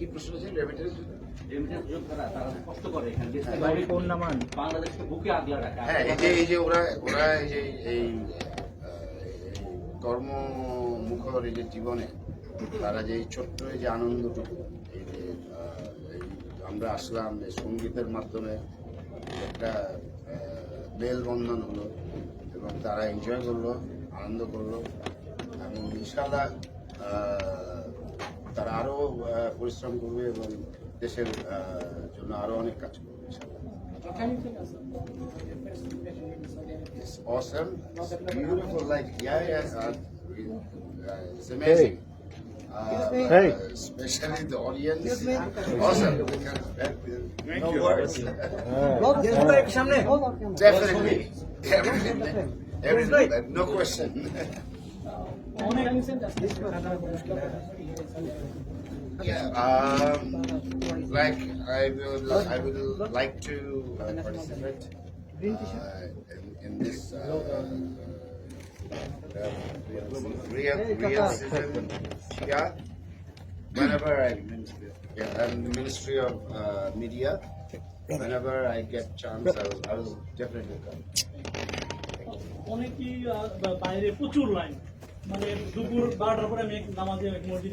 কি প্রশ্ন ছিল রেমিটেন্স যোদ্ধারা তারা কষ্ট করে এখানে দেশকে বাংলাদেশকে বুকে আগলে রাখে। হ্যাঁ এই যে ওরা এই যে এই কর্মমুখর এই যে জীবনে তারা যে এই ছোট্ট এই যে আনন্দটুকু এই যে আমরা আসলাম এই সঙ্গীতের মাধ্যমে একটা মেলবন্ধন হলো এবং তারা এনজয় করলো, আনন্দ করলো এবং ইনশাআল্লাহ তারা আরো পরিশ্রম করবে এবং দেশের জন্য আরো অনেক কাজ করবে ইনশাআল্লাহ। It's awesome. It's beautiful. Like it's amazing. Especially the audience. Awesome. No words. Definitely. Definitely. No question. Yeah. Like I would like to participate in this real season. Yeah. Whenever I'm Ministry of Media. Whenever I get chance, I will definitely come. অনেকই বাইরে প্রচুর line, মানে দুপুর 12টার পরে আমি নামাজে মসজিদে